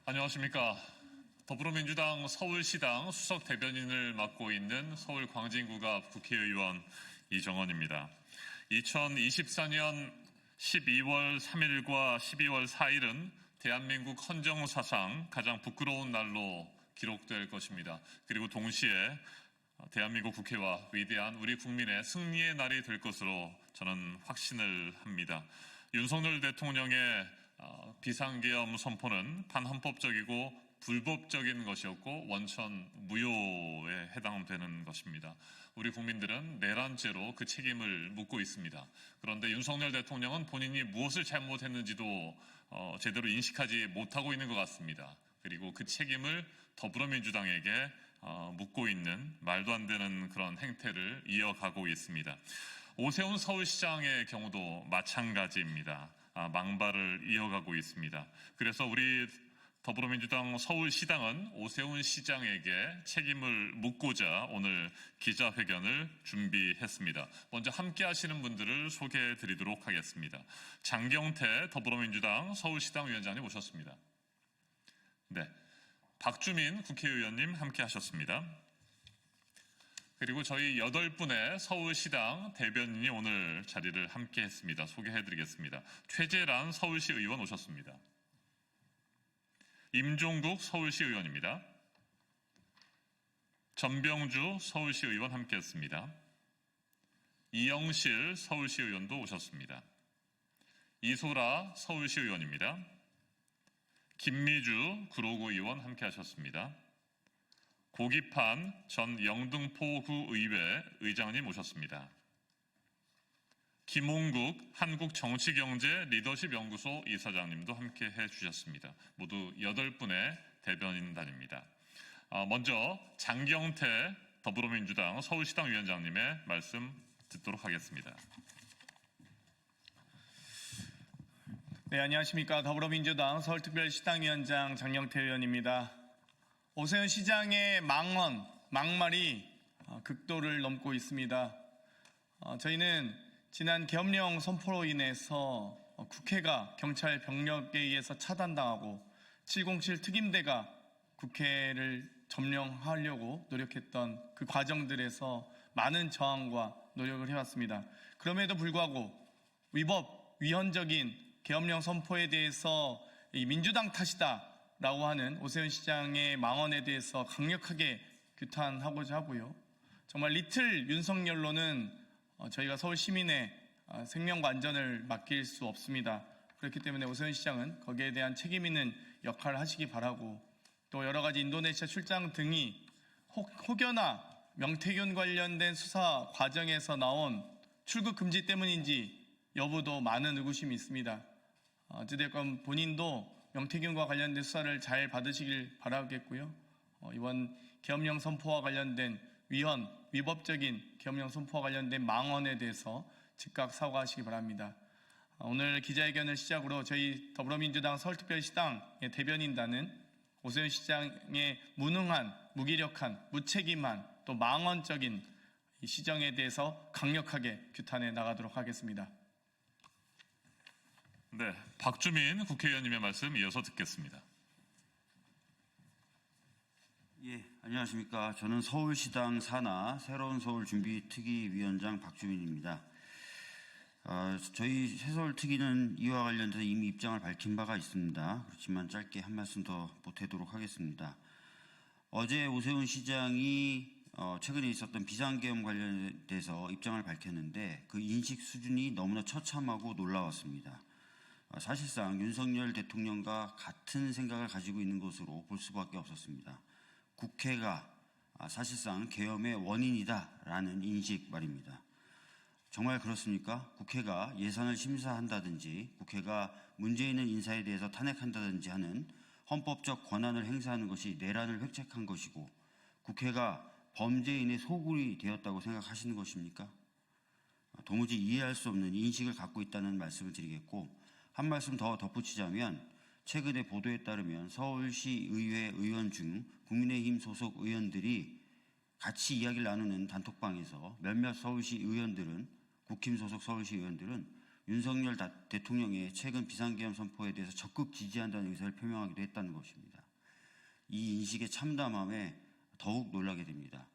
안녕하십니까. 더불어민주당 서울시당 수석 대변인을 맡고 있는 서울 광진구갑 국회의원 이정헌입니다. 2024년 12월 3일과 12월 4일은 대한민국 헌정사상 가장 부끄러운 날로 기록될 것입니다. 그리고 동시에 대한민국 국회와 위대한 우리 국민의 승리의 날이 될 것으로 저는 확신을 합니다. 윤석열 대통령의 비상계엄 선포는 반헌법적이고 불법적인 것이었고 원천 무효에 해당되는 것입니다. 우리 국민들은 내란죄로 그 책임을 묻고 있습니다. 그런데 윤석열 대통령은 본인이 무엇을 잘못했는지도 제대로 인식하지 못하고 있는 것 같습니다. 그리고 그 책임을 더불어민주당에게 묻고 있는 말도 안 되는 그런 행태를 이어가고 있습니다. 오세훈 서울시장의 경우도 마찬가지입니다. 망발을 이어가고 있습니다. 그래서 우리 더불어민주당 서울시당은 오세훈 시장에게 책임을 묻고자 오늘 기자회견을 준비했습니다. 먼저 함께 하시는 분들을 소개해 드리도록 하겠습니다. 장경태 더불어민주당 서울시당 위원장님 오셨습니다. 네, 박주민 국회의원님 함께 하셨습니다. 그리고 저희 8분의 서울시당 대변인이 오늘 자리를 함께 했습니다. 소개해드리겠습니다. 최재란 서울시 의원 오셨습니다. 임종국 서울시 의원입니다. 전병주 서울시 의원 함께 했습니다. 이영실 서울시 의원도 오셨습니다. 이소라 서울시 의원입니다. 김미주 구로구 의원 함께 하셨습니다. 고기판 전 영등포구 의회 의장님 오셨습니다. 김홍국 한국정치경제 리더십 연구소 이사장님도 함께 해주셨습니다. 모두 8분의 대변인단입니다. 먼저 장경태 더불어민주당 서울시당 위원장님의 말씀 듣도록 하겠습니다. 네, 안녕하십니까. 더불어민주당 서울특별시당위원장 장경태 의원입니다. 오세훈 시장의 막말이 극도를 넘고 있습니다. 저희는 지난 계엄령 선포로 인해서 국회가 경찰 병력에 의해서 차단당하고 707 특임대가 국회를 점령하려고 노력했던 그 과정들에서 많은 저항과 노력을 해왔습니다. 그럼에도 불구하고 위헌적인 계엄령 선포에 대해서 민주당 탓이다 라고 하는 오세훈 시장의 망언에 대해서 강력하게 규탄하고자 하고요. 정말 리틀 윤석열로는 저희가 서울 시민의 생명과 안전을 맡길 수 없습니다. 그렇기 때문에 오세훈 시장은 거기에 대한 책임 있는 역할을 하시기 바라고, 또 여러 가지 인도네시아 출장 등이 혹여나 명태균 관련된 수사 과정에서 나온 출국 금지 때문인지 여부도 많은 의구심이 있습니다. 어찌됐건 본인도 명태균과 관련된 수사를 잘 받으시길 바라겠고요. 이번 계엄령 선포와 관련된 위법적인 계엄령 선포와 관련된 망언에 대해서 즉각 사과하시기 바랍니다. 오늘 기자회견을 시작으로 저희 더불어민주당 서울특별시당의 대변인단은 오세훈 시장의 무능한, 무기력한, 무책임한 또 망언적인 이 시정에 대해서 강력하게 규탄해 나가도록 하겠습니다. 네, 박주민 국회의원님의 말씀 이어서 듣겠습니다. 예, 안녕하십니까. 저는 서울시당 산하 새로운 서울 준비특위위원장 박주민입니다. 저희 새서울특위는 이와 관련해서 이미 입장을 밝힌 바가 있습니다. 그렇지만 짧게 한 말씀 더 보태도록 하겠습니다. 어제 오세훈 시장이 최근에 있었던 비상계엄 관련돼서 입장을 밝혔는데 그 인식 수준이 너무나 처참하고 놀라웠습니다. 사실상 윤석열 대통령과 같은 생각을 가지고 있는 것으로 볼 수밖에 없었습니다. 국회가 사실상 계엄의 원인이다라는 인식 말입니다. 정말 그렇습니까? 국회가 예산을 심사한다든지 국회가 문제 있는 인사에 대해서 탄핵한다든지 하는 헌법적 권한을 행사하는 것이 내란을 획책한 것이고 국회가 범죄인의 소굴이 되었다고 생각하시는 것입니까? 도무지 이해할 수 없는 인식을 갖고 있다는 말씀을 드리겠고, 한 말씀 더 덧붙이자면 최근의 보도에 따르면 서울시 의회 의원 중 국민의힘 소속 의원들이 같이 이야기를 나누는 단톡방에서 몇몇 서울시 의원들은, 국힘 소속 서울시 의원들은 윤석열 대통령의 최근 비상계엄 선포에 대해서 적극 지지한다는 의사를 표명하기도 했다는 것입니다. 이 인식의 참담함에 더욱 놀라게 됩니다.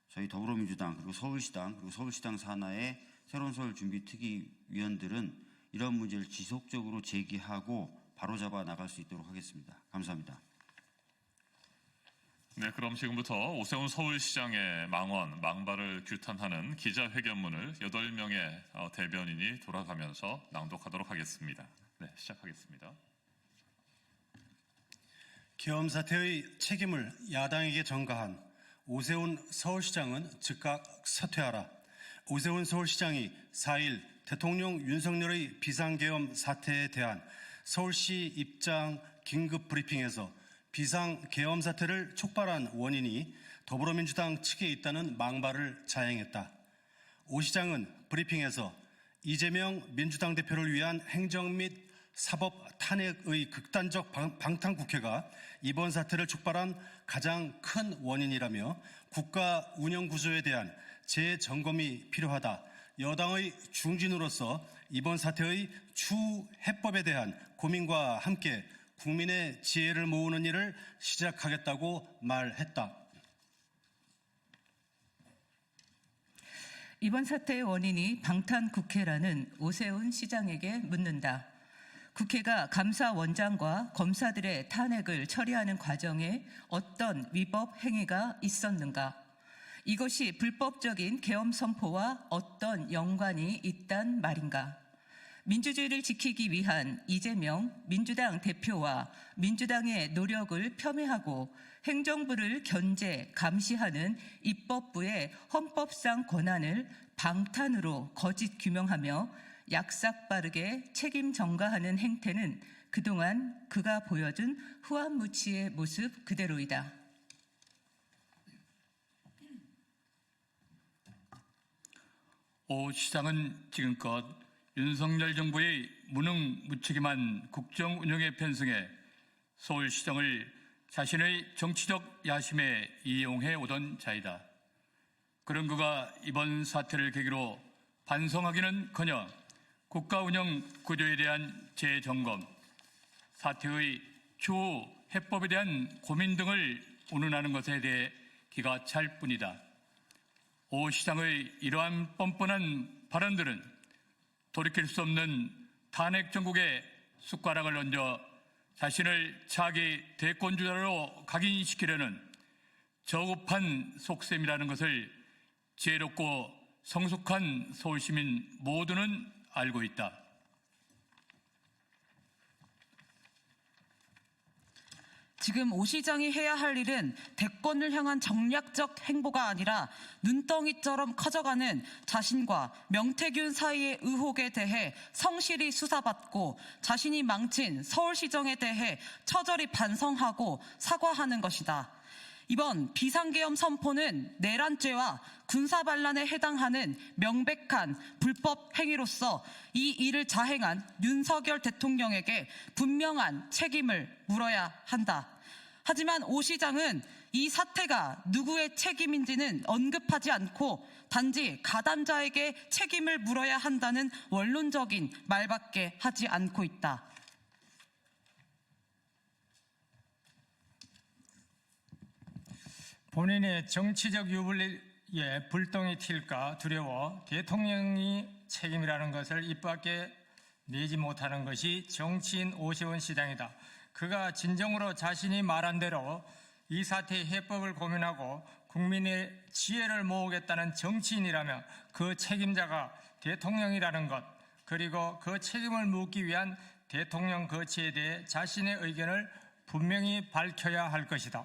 저희 더불어민주당 그리고 서울시당 산하의 새로운 서울 준비 특위위원들은 이런 문제를 지속적으로 제기하고 바로잡아 나갈 수 있도록 하겠습니다. 감사합니다. 네, 그럼 지금부터 오세훈 서울시장의 망언, 망발을 규탄하는 기자회견문을 8명의 대변인이 돌아가면서 낭독하도록 하겠습니다. 네, 시작하겠습니다. 계엄 사태의 책임을 야당에게 전가한 오세훈 서울시장은 즉각 사퇴하라. 오세훈 서울시장이 4일 대통령 윤석열의 비상계엄 사태에 대한 서울시 입장 긴급 브리핑에서 비상계엄 사태를 촉발한 원인이 더불어민주당 측에 있다는 망발을 자행했다. 오 시장은 브리핑에서 이재명 민주당 대표를 위한 행정 및 사법 탄핵의 극단적 방탄국회가 이번 사태를 촉발한 가장 큰 원인이라며 국가 운영 구조에 대한 재점검이 필요하다. 여당의 중진으로서 이번 사태의 추후 해법에 대한 고민과 함께 국민의 지혜를 모으는 일을 시작하겠다고 말했다. 이번 사태의 원인이 방탄국회라는 오세훈 시장에게 묻는다. 국회가 감사원장과 검사들의 탄핵을 처리하는 과정에 어떤 위법 행위가 있었는가? 이것이 불법적인 계엄 선포와 어떤 연관이 있단 말인가? 민주주의를 지키기 위한 이재명 민주당 대표와 민주당의 노력을 폄훼하고 행정부를 견제, 감시하는 입법부의 헌법상 권한을 방탄으로 거짓 규명하며 약삭빠르게 책임 전가하는 행태는 그동안 그가 보여준 후한무치의 모습 그대로이다. 오 시장은 지금껏 윤석열 정부의 무능무책임한 국정 운영에 편승해 서울시정을 자신의 정치적 야심에 이용해 오던 자이다. 그런 그가 이번 사태를 계기로 반성하기는커녕 국가 운영 구조에 대한 재점검, 사태의 추후 해법에 대한 고민 등을 운운하는 것에 대해 기가 찰 뿐이다. 오 시장의 이러한 뻔뻔한 발언들은 돌이킬 수 없는 탄핵 정국에 숟가락을 얹어 자신을 차기 대권주자로 각인시키려는 저급한 속셈이라는 것을 지혜롭고 성숙한 서울시민 모두는 알고 있다. 지금 오 시장이 해야 할 일은 대권을 향한 정략적 행보가 아니라 눈덩이처럼 커져가는 자신과 명태균 사이의 의혹에 대해 성실히 수사받고 자신이 망친 서울시정에 대해 처절히 반성하고 사과하는 것이다. 이번 비상계엄 선포는 내란죄와 군사반란에 해당하는 명백한 불법 행위로서 이 일을 자행한 윤석열 대통령에게 분명한 책임을 물어야 한다. 하지만 오 시장은 이 사태가 누구의 책임인지는 언급하지 않고 단지 가담자에게 책임을 물어야 한다는 원론적인 말밖에 하지 않고 있다. 본인의 정치적 유불리에 불똥이 튈까 두려워 대통령이 책임이라는 것을 입 밖에 내지 못하는 것이 정치인 오세훈 시장이다. 그가 진정으로 자신이 말한 대로 이 사태의 해법을 고민하고 국민의 지혜를 모으겠다는 정치인이라면 그 책임자가 대통령이라는 것, 그리고 그 책임을 묻기 위한 대통령 거치에 대해 자신의 의견을 분명히 밝혀야 할 것이다.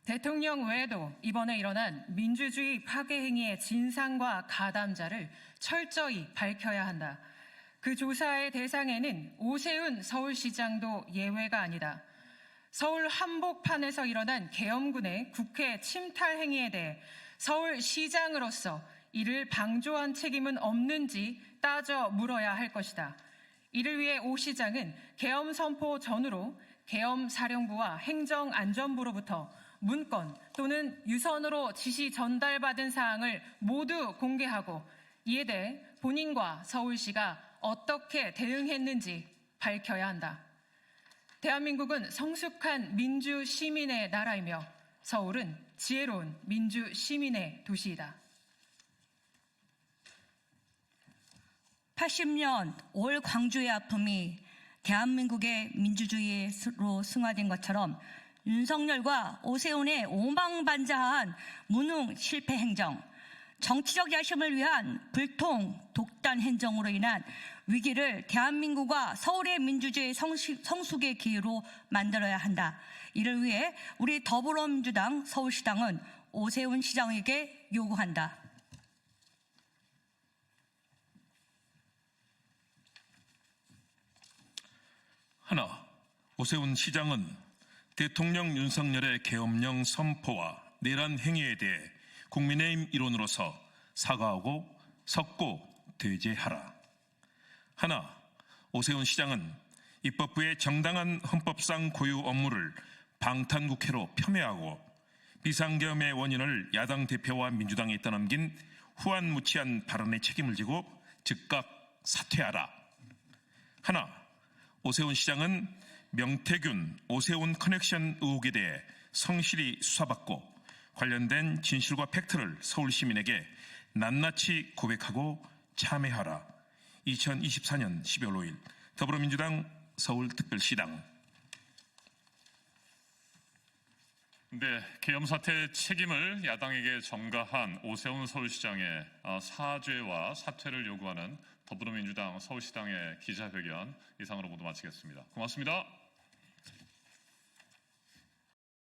대통령 외에도 이번에 일어난 민주주의 파괴 행위의 진상과 가담자를 철저히 밝혀야 한다. 그 조사의 대상에는 오세훈 서울시장도 예외가 아니다. 서울 한복판에서 일어난 계엄군의 국회 침탈 행위에 대해 서울시장으로서 이를 방조한 책임은 없는지 따져 물어야 할 것이다. 이를 위해 오 시장은 계엄 선포 전후로 계엄사령부와 행정안전부로부터 문건 또는 유선으로 지시 전달받은 사항을 모두 공개하고 이에 대해 본인과 서울시가 어떻게 대응했는지 밝혀야 한다. 대한민국은 성숙한 민주 시민의 나라이며 서울은 지혜로운 민주 시민의 도시이다. 80년 올 광주의 아픔이 대한민국의 민주주의로 승화된 것처럼 윤석열과 오세훈의 오망반자한 무능 실패 행정, 정치적 야심을 위한 불통 독단 행정으로 인한 위기를 대한민국과 서울의 민주주의 성숙의 기회로 만들어야 한다. 이를 위해 우리 더불어민주당 서울시당은 오세훈 시장에게 요구한다. 하나, 오세훈 시장은 대통령 윤석열의 계엄령 선포와 내란 행위에 대해 국민의힘 일원으로서 사과하고 석고 대죄하라. 하나, 오세훈 시장은 입법부의 정당한 헌법상 고유 업무를 방탄국회로 폄훼하고 비상계엄의 원인을 야당 대표와 민주당에 떠넘긴 후안무치한 발언의 책임을 지고 즉각 사퇴하라. 하나, 오세훈 시장은 명태균, 오세훈 커넥션 의혹에 대해 성실히 수사받고 관련된 진실과 팩트를 서울 시민에게 낱낱이 고백하고 참여하라. 2024년 12월 5일 더불어민주당 서울특별시당. 네, 계엄 사태 책임을 야당에게 전가한 오세훈 서울시장의 사죄와 사퇴를 요구하는 더불어민주당 서울시당의 기자회견 이상으로 모두 마치겠습니다. 고맙습니다.